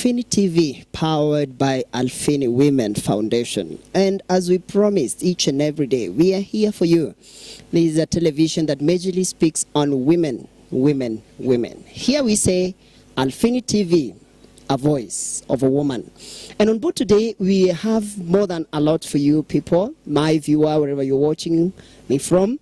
Alphinii TV, powered by Alphinii Women Foundation. And as we promised each and every day, we are here for you. This is a television that majorly speaks on women, women, women. Here we say Alphinii TV, a voice of a woman. And on board today, we have more than a lot for you people, my viewer, wherever you're watching me from.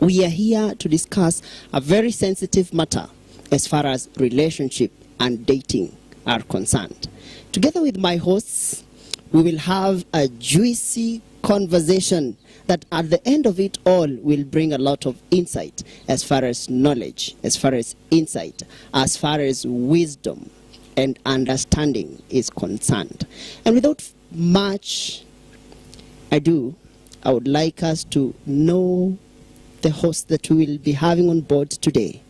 We are here to discuss a very sensitive matter as far as relationship and dating are concerned. Together with my hosts, we will have a juicy conversation that at the end of it all will bring a lot of insight as far as knowledge, as far as insight, as far as wisdom and understanding is concerned. And without much ado, I would like us to know the host that we will be having on board today.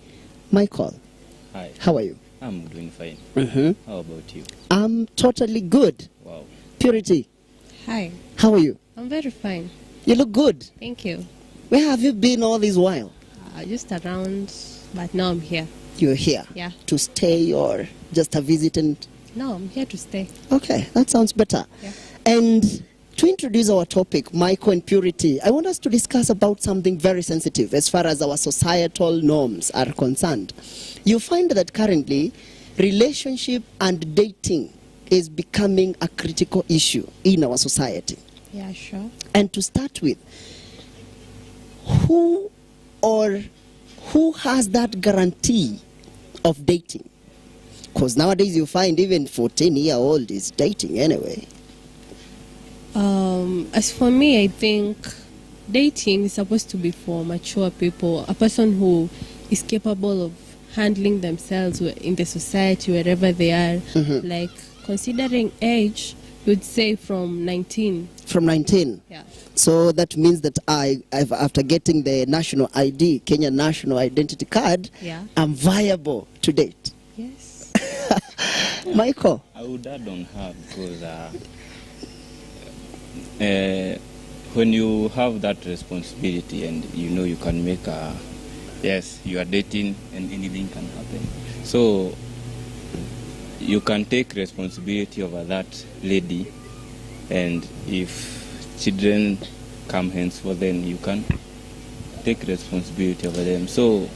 Michael. Hi. How are you? I'm doing fine. How about you? I'm totally good. Wow. Purity. Hi. How are you? I'm very fine. You look good. Thank you. Where have you been all this while? Just around, but now I'm here. You're here? Yeah. To stay or just a visit? And No, I'm here to stay. okay, that sounds better. Yeah. And to introduce our topic, Michael and Purity, I want us to discuss about something very sensitive as far as our societal norms are concerned. You find that currently, relationship and dating is becoming a critical issue in our society. Yeah, sure. And to start with, who has that guarantee of dating? Because nowadays you find even 14-year-old is dating anyway. As for me, I think dating is supposed to be for mature people, a person who is capable of handling themselves in the society wherever they are. Like considering age, you'd say from 19. From 19? Yeah. So that means that after getting the national ID, Kenya National Identity Card, Yeah. I'm viable to date. Yes. Michael? I would add on her because when you have that responsibility and you know you can make yes, you are dating and anything can happen. So you can take responsibility over that lady, and if children come henceforth, then you can take responsibility over them. So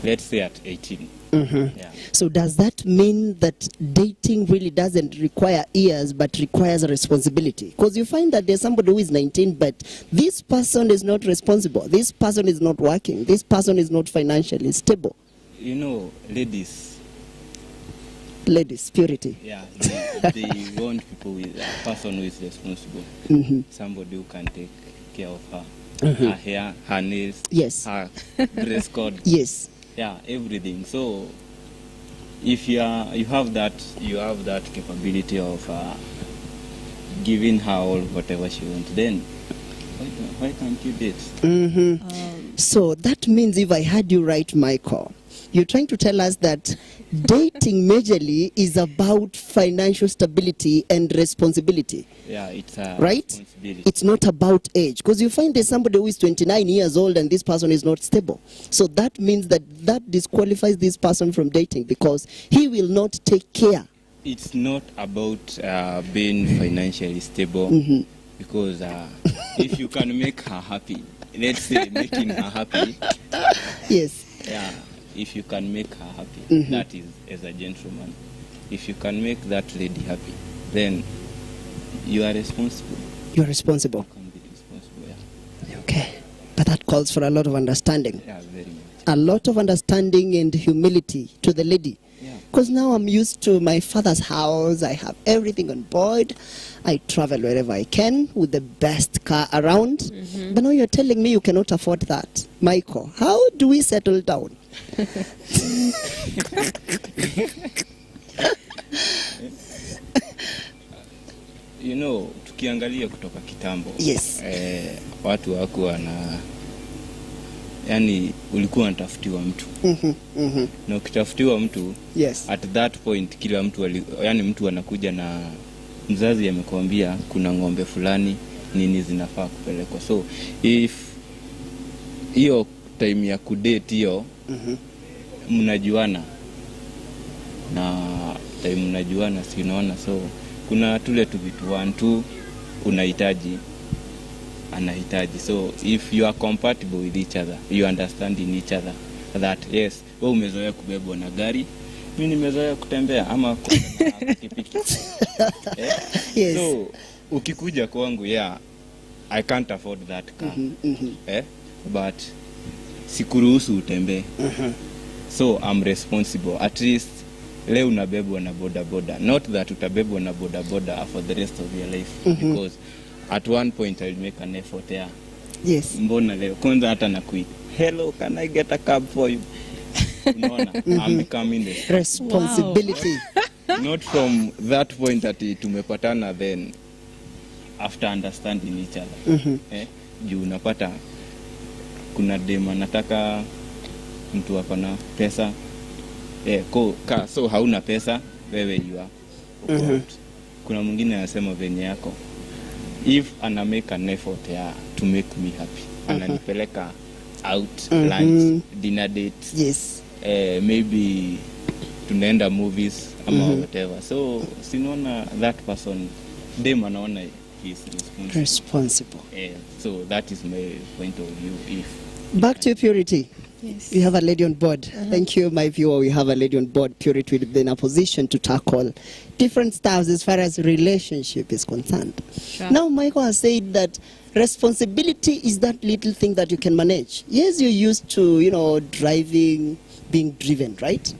let's say at 18. Yeah. So does that mean that dating really doesn't require years but requires a responsibility? Because you find that there's somebody who is 19 but this person is not responsible, this person is not working, this person is not financially stable. You know, ladies, Purity. yeah, they want people with a person who is responsible, somebody who can take care of her, her hair, her nails, Yes. her dress code, Yes. yeah, everything. So if you have that capability of giving her all whatever she wants, then why can't you date? So that means, if I heard you right, Michael, you're trying to tell us that dating majorly is about financial stability and responsibility. Yeah, it's a right? responsibility. It's not about age. Because you find there's somebody who is 29 years old and this person is not stable. So that means that disqualifies this person from dating because he will not take care. It's not about being financially stable, because if you can make her happy, let's say making her happy. Yes. Yeah, if you can make her happy, that is as a gentleman. If you can make that lady happy, then you are responsible. You're responsible. You can be responsible, yeah. Okay. But that calls for a lot of understanding. Yeah, very much. A lot of understanding and humility to the lady. Yeah. Because now I'm used to my father's house. I have everything on board. I travel wherever I can with the best car around. But now you're telling me you cannot afford that. Michael, how do we settle down? You know, tukiangalia kutoka kitambo. Yes. Watu wako yani ulikuwa unatafutiwa mtu. Na ukitafutiwa mtu, yes, at that point kila mtu yani mtu anakuja na mzazi amekwambia kuna ng'ombe fulani nini zinafaa kupelekwa. So if hiyo time ya kudate hiyo mnajuana na time mnajuana, si unaona. So kuna tule tu vitu 1 2 unahitaji, anahitaji. So if you are compatible with each other, you understand in each other that yes, wewe umezoea kubebwa na gari, mimi nimezoea kutembea ama pikipiki. Yes. So ukikuja kwangu, yeah, I can't afford that car. But sikuruhusu utembee. So I'm responsible. At least leo unabebwa na boda boda. Not that utabebwa na boda boda for the rest of your life. Because at one point I'll make an effort there. Yes. Mbona leo kwanza hata nakuita, hello, can I get a cab for you? Unaona, I'm becoming the responsibility. Wow. Not from that point that tumepatana, then after understanding each other. Juu unapata kuna dema nataka mtu hapa na pesa, so hauna pesa wewe, you are kuna mwingine anasema venye yako, if ana make an effort to make me happy, ananipeleka out, lunch, dinner dates, yes, maybe tunaenda movies ama whatever. So sinaona that person, dem anaona he's responsible. So that is my point of view. If back to Purity. Yes. We have a lady on board. Thank you, my viewer. We have a lady on board. Purity will be in a position to tackle different styles as far as relationship is concerned. Sure. Now, Michael has said that responsibility is that little thing that you can manage. Yes, you're used to, driving, being driven, right?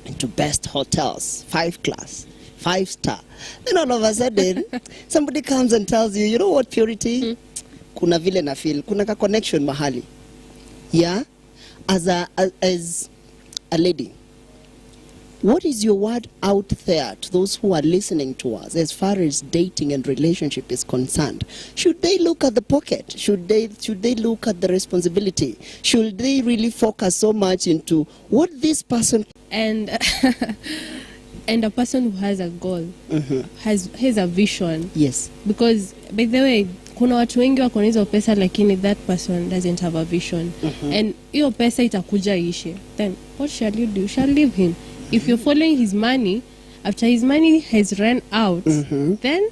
Into best hotels, 5 class, 5 star. Then all of a sudden, somebody comes and tells you, you know what, Purity? Kuna vile na feel, kuna ka connection mahali. Yeah? As a lady, what is your word out there to those who are listening to us as far as dating and relationship is concerned? Should they look at the pocket? Should they look at the responsibility? Should they really focus so much into what this person and and a person who has a goal, has a vision? Yes. Because by the way, kuna watu wengi wako na hizo pesa lakini that person doesn't have a vision. And hiyo pesa itakuja ishe. Then what shall you do? You shall leave him. If you're following his money, after his money has run out, then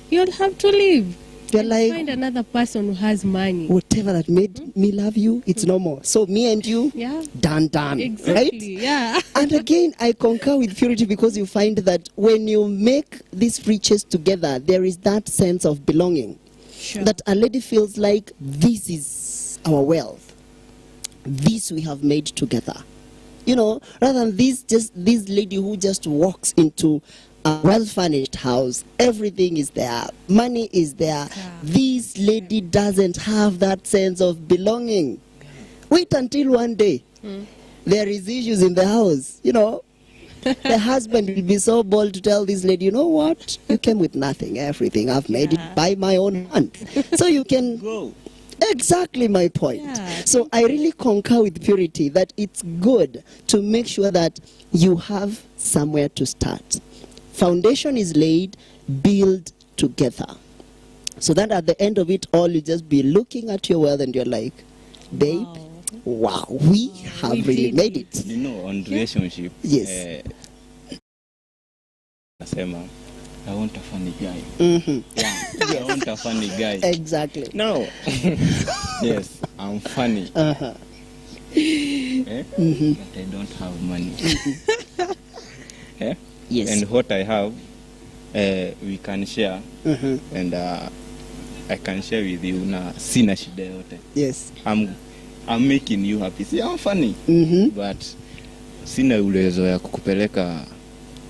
you'll have to leave. You're like, find another person who has money. Whatever that made me love you, it's no more. So me and you, done, Exactly, right? Yeah. And again, I concur with Purity, because you find that when you make these riches together, there is that sense of belonging. Sure. That a lady feels like this is our wealth. This we have made together. Rather than this lady who just walks into a well-furnished house, everything is there, money is there. This lady doesn't have that sense of belonging. Wait until one day there is issues in the house. The husband will be so bold to tell this lady, you know what? You came with nothing. Everything I've made it by my own hand. So you can go. Exactly my point. Yeah. So I really concur with Purity that it's good to make sure that you have somewhere to start. Foundation is laid, build together. So that at the end of it all, you just be looking at your wealth and you're like, babe, wow, we have really made it. On relationship, yes. I want a funny guy. I want a funny guy. Exactly. No. Yes, I'm funny. But I don't have money. Yes. And what I have, we can share. And I can share with you na sina shida yote. Yes. I'm making you happy. See, I'm funny. But sina uwezo ya kukupeleka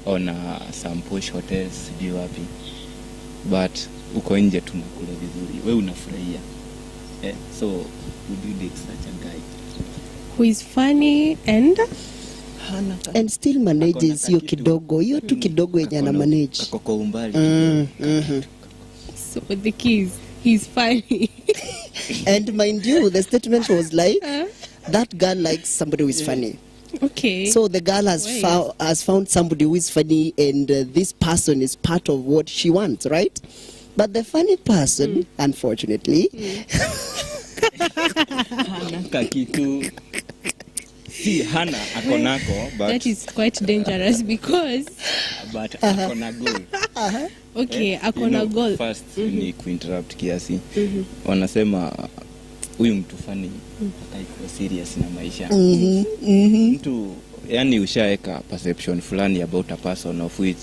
on some posh hotels, sijui wapi. But uko nje tunakula vizuri. Wewe unafurahia. So would you date such a guy who is funny and still manages hiyo kidogo, hiyo tu kidogo yenye ana manage. Kako umbali. So the keys, he's funny. And mind you, the statement was like, that girl likes somebody who is funny. Okay. So the girl has found somebody who is funny, and this person is part of what she wants, right? But the funny person, unfortunately, See, Hannah akonako, but That is quite dangerous because akona goal. okay, akona goal. First ni kuinterrupt kiasi. Wanasema huyu mtu fani ataikuwa serious na maisha. Mtu yani ushaeka perception fulani about a person of which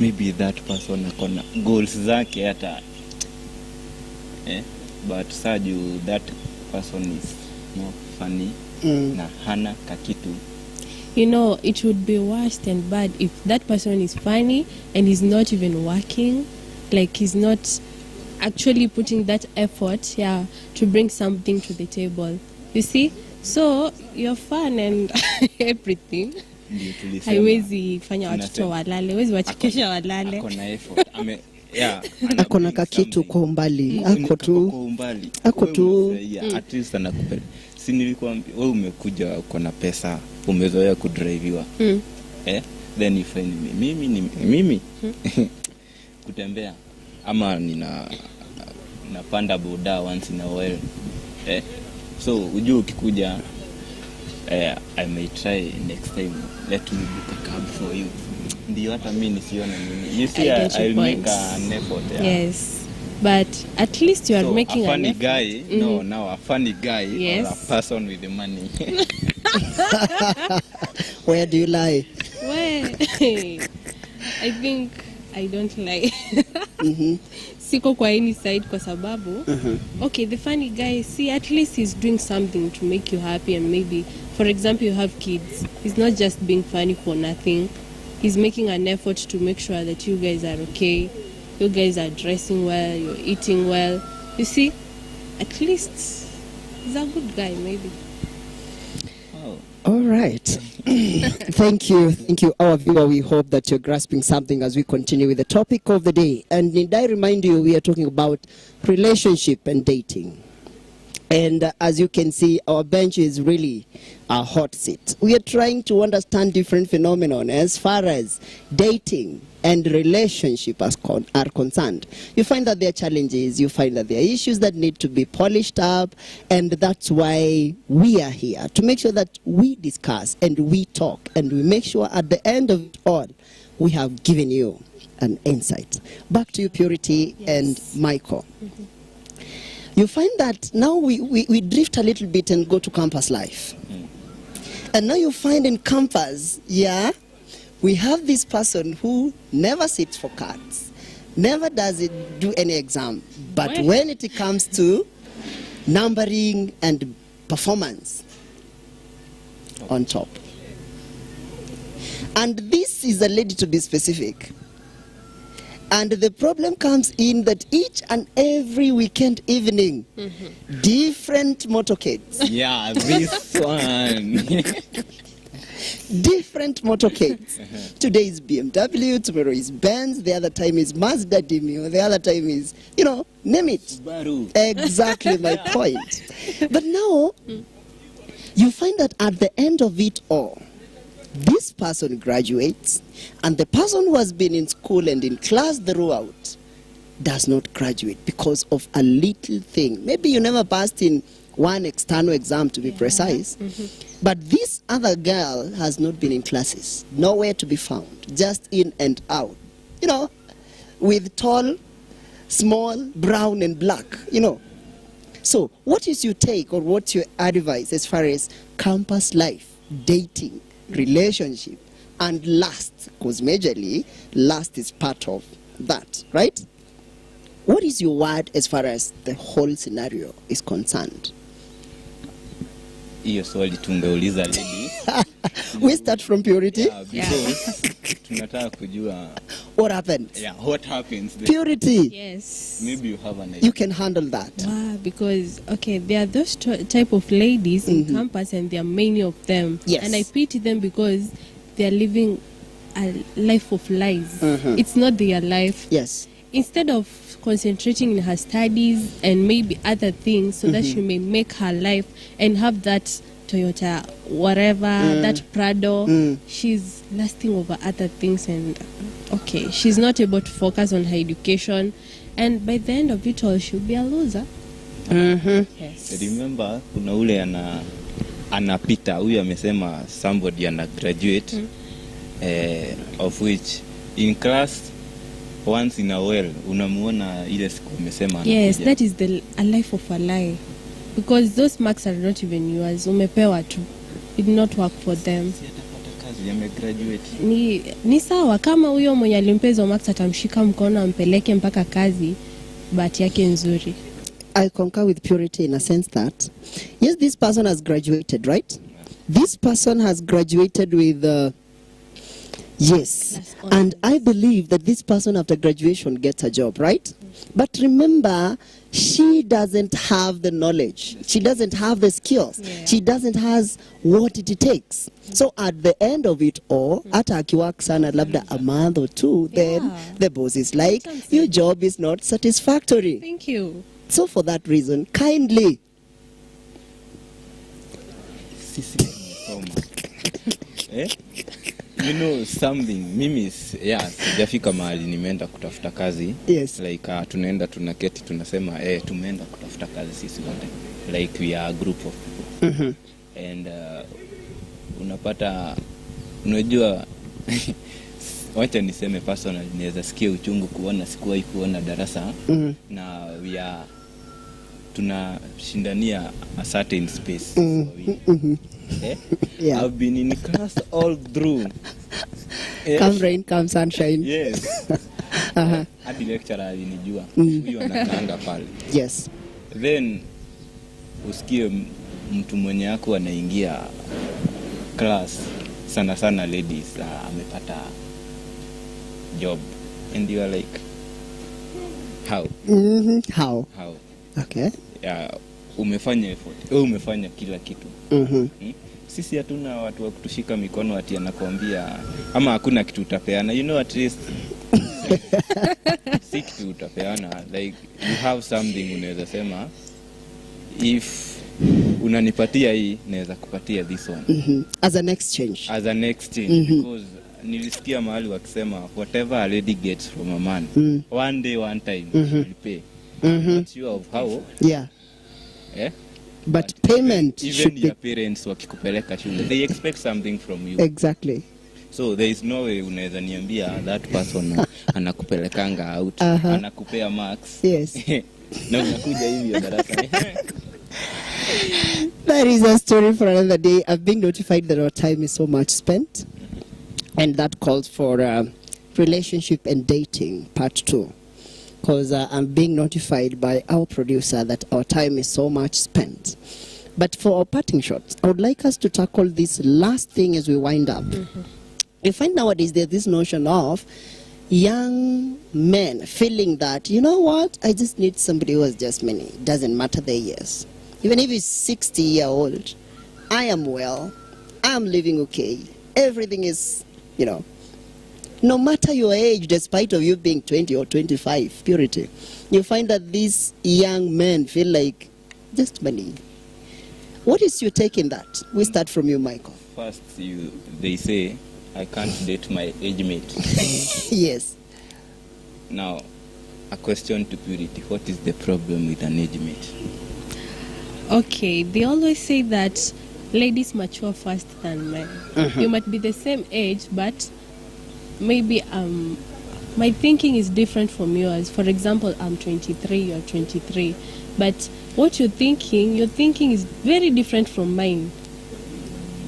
maybe that person akona goals zake hata but saju that person is not funny na hana kakitu. You know, it would be worse and bad if that person is funny and is not even working, like he's not actually putting that effort to bring something to the table. You see? So you're fun and everything. Haiwezi fanya watoto walale, haiwezi wachekesha walale. Akona effort. Akona kakitu kwa umbali. Ako tu. At least anakupenda. Si nilikwambia wewe umekuja uko na pesa, umezoea kudriviwa. Then you find mimi kutembea ama napanda boda once in a while. So ujue ukikuja I may try next time, let me book a cab for you. Ndio hata mimi nisione nini. You see, I'll make an effort. Yes. But at least you are making a funny an guy. A funny guy or a person with the money. Where do you lie? Where? I think I don't lie. Siko kwa any side kwa sababu okay, the funny guy, see, at least he's doing something to make you happy, and maybe for example you have kids, he's not just being funny for nothing. He's making an effort to make sure that you guys are okay, you guys are dressing well, you're eating well. You see, at least he's a good guy, maybe. All right. Thank you, our viewer. We hope that you're grasping something as we continue with the topic of the day. And need I remind you, we are talking about relationship and dating. And as you can see, our bench is really a hot seat. We are trying to understand different phenomena as far as dating and relationship are concerned. You find that there are challenges, you find that there are issues that need to be polished up, and that's why we are here, to make sure that we discuss and we talk, and we make sure at the end of it all, we have given you an insight. Back to you, Purity and Michael. You find that now we drift a little bit and go to campus life. And now you find in campus, we have this person who never sits for cards, never do any exam. But when it comes to numbering and performance, on top. And this is a lady, to be specific. And the problem comes in that each and every weekend evening, different motorcades. Yeah, this one. Different motorcades. Today is BMW, tomorrow is Benz, the other time is Mazda Demio, the other time is, name it. Subaru. Exactly my point. But now, you find that at the end of it all, this person graduates, and the person who has been in school and in class throughout does not graduate because of a little thing. Maybe you never passed in one external exam, to be precise. But this other girl has not been in classes, nowhere to be found, just in and out. With tall, small, brown and black, So what is your take, or what's your advice as far as campus life, dating, relationship, and lust? Because majorly, lust is part of that, right? What is your word as far as the whole scenario is concerned? Hiyo swali tungeuliza lady. We start from Purity. Because tunataka kujua what happens. What happens there. Purity. Yes. Maybe you have an idea. You can handle that. Because there are those type of ladies in campus, and there are many of them. Yes. And I pity them because they are living a life of lies. It's not their life. Yes. Instead of concentrating in her studies and maybe other things, so that she may make her life and have that Toyota, whatever, that Prado, she's lusting over other things, and she's not able to focus on her education, and by the end of it all, she'll be a loser. Yes. Remember, kuna ule anapita. Huyu amesema somebody ana graduate of which in class once in a while unamuona ile siku umesema anakuja. Yes, that is a life of a lie, because those marks are not even yours. Umepewa tu, it did not work for them. Ni sawa kama huyo mwenye alimpezo marks atamshika mkono ampeleke mpaka kazi, bahati yake nzuri. I concur with Purity in a sense that, yes, this person has graduated, right? This person has graduated with, yes. And I believe that this person after graduation gets a job, right? But remember, she doesn't have the knowledge. She doesn't have the skills. Yeah. She doesn't have what it takes. So at the end of it all, hata akiwork sana labda a month or two, then the boss is like, your job is not satisfactory. Thank you. So for that reason, kindly. You know something, mimi sijafika mahali nimeenda kutafuta kazi. Yes. Like tunaenda tunaketi tunasema tumeenda kutafuta kazi sisi wote. Like we are a group of people. And unapata, unajua wacha niseme personal, naweza sikia uchungu kuona sikuwahi kuona darasa na we are tunashindania a certain space. Yeah. I've been in class all through. Come rain, come sunshine. Yes. Hadi lecturer alinijua. Huyo anakaanga pale. Yes. Then usikie mtu mwenye yako anaingia class sana ladies amepata job and you are like how? How? Okay. Yeah, umefanya effort. Umefanya kila kitu. Sisi hatuna watu wa kutushika mikono ati anakuambia ama hakuna kitu utapeana. You know, at least si kitu utapeana. Like you have something unaweza sema, if unanipatia hii naweza kupatia this one. As an exchange. As an exchange. Because nilisikia mahali wakisema whatever a lady gets from a man, one day, one time, she'll pay. Not sure of how. Yeah. But payment even should your be... parents wakikupeleka shule, they expect something from you. Exactly. So there is no way unaweza niambia that person anakupelekanga out, anakupea marks. Yes. Na unakuja hivyo darasa. That is a story for another day. I've been notified that our time is so much spent, and that calls for relationship and dating part 2. Because I'm being notified by our producer that our time is so much spent. But for our parting shots, I would like us to tackle this last thing as we wind up. You find nowadays there's this notion of young men feeling that, you know what, I just need somebody who has just many. It doesn't matter their years. Even if he's 60-year-old, I am well, I'm living okay. Everything is, you know, no matter your age, despite of you being 20 or 25, Purity, you find that these young men feel like just money. What is your take in that? We start from you, Michael. First, they say, I can't date my age mate. Yes. Now, a question to Purity. What is the problem with an age mate? Okay, they always say that ladies mature faster than men. You might be the same age, but maybe my thinking is different from yours. For example, I'm 23, you're 23. But what you're thinking is very different from mine.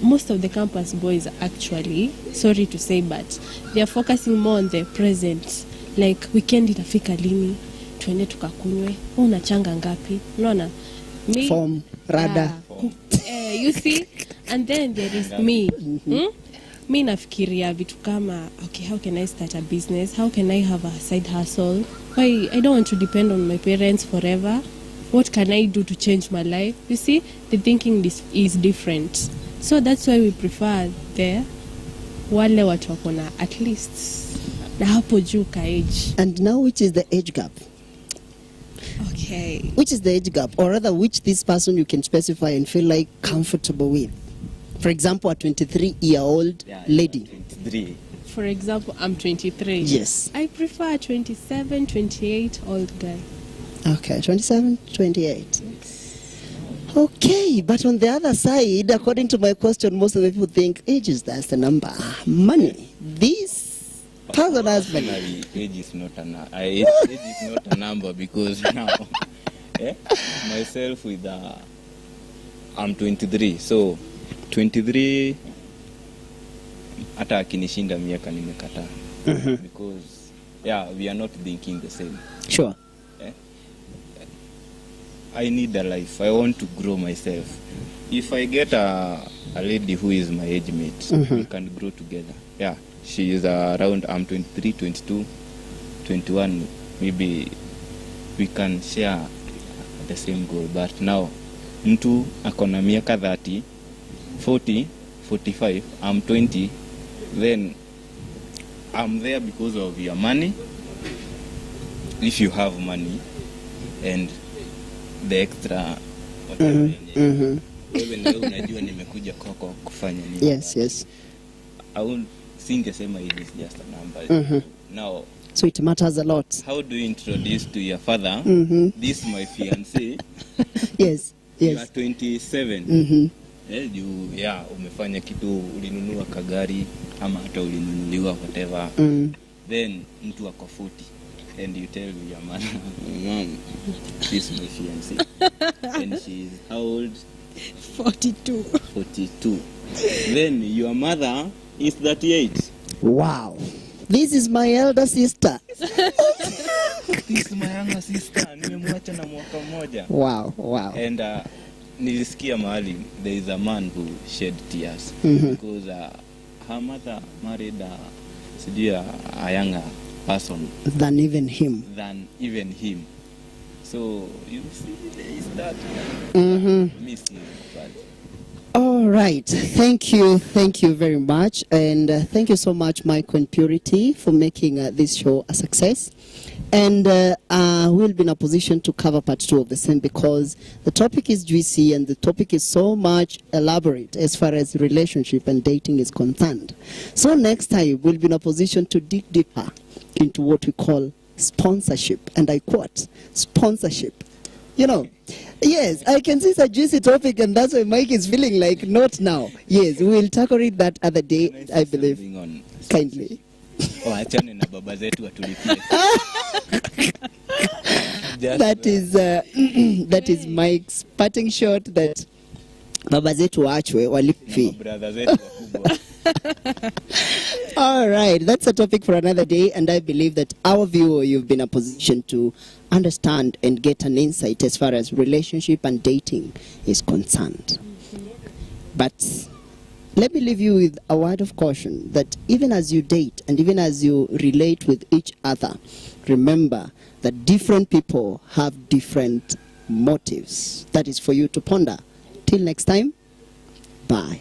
Most of the campus boys actually, sorry to say, but they are focusing more on the present. Like, weekend itafika lini, tuende tukakunywe, unachanga ngapi, unaona? Form, rada. You see? And then there is me. Mi nafikiria vitu kama, okay, how can I start a business? How can I have a side hustle? Why I don't want to depend on my parents forever. What can I do to change my life? You see, the thinking is different. So that's why we prefer the wale watu wako na at least na hapo juu ka age. And now, which is the age gap? Okay. Which is the age gap? Or rather, which this person you can specify and feel like comfortable with? For example, a 23-year-old lady. 23. For example, I'm 23. Yes. I prefer a 27, 28 old guy. Okay, 27, 28. Okay, but on the other side, according to my question, most of the people think age is just the number. Money. This thousand husband. Personally, age is not age is not a number because now, myself with I'm 23, so 23 hata akinishinda miaka nimekataa. Because we are not thinking the same. Sure. I need a life. I want to grow myself. If I get a lady who is my age mate, we can grow together. Yeah, she is around, I'm 23, 22, 21. Maybe we can share the same goal. But now, mtu akona miaka 30, 40, 45, I'm 20, then I'm there because of your money. If you have money and the extra wewe unajua nimekuja kwako kufanya nini. Yes. I won't singesema it is just a number. Now, so it matters a lot. How do you introduce to your father this my fiancé? Yes. You are 27. Umefanya kitu, ulinunua kagari ama hata ulinunuliwa whatever. Then mtu ako 40 and you tell your mother, Mom, this is my fiancé. And she is how old? 42. 42. Then your mother is 38. Wow. This is my elder sister. This is my younger sister. Nimemwacha na mwaka mmoja. Wow. And nilisikia mahali there is a man who shed tears because her mother married a younger person than even him. So you see, there is that missing. All right. Thank you very much, and thank you so much, Mike and Purity, for making this show a success. And we'll be in a position to cover part 2 of the same because the topic is juicy and the topic is so much elaborate as far as relationship and dating is concerned. So next time we'll be in a position to dig deeper into what we call sponsorship, and I quote, sponsorship. You know, yes, I can see it's a juicy topic, and that's why Mike is feeling like not now. Yes, we will tackle it that other day, I believe. Kindly. That is Mike's parting shot that baba zetu waachwe walifi. All right, that's a topic for another day, and I believe that our viewer, you've been in a position to understand and get an insight as far as relationship and dating is concerned. But let me leave you with a word of caution that even as you date and even as you relate with each other, remember that different people have different motives. That is for you to ponder. Till next time, bye.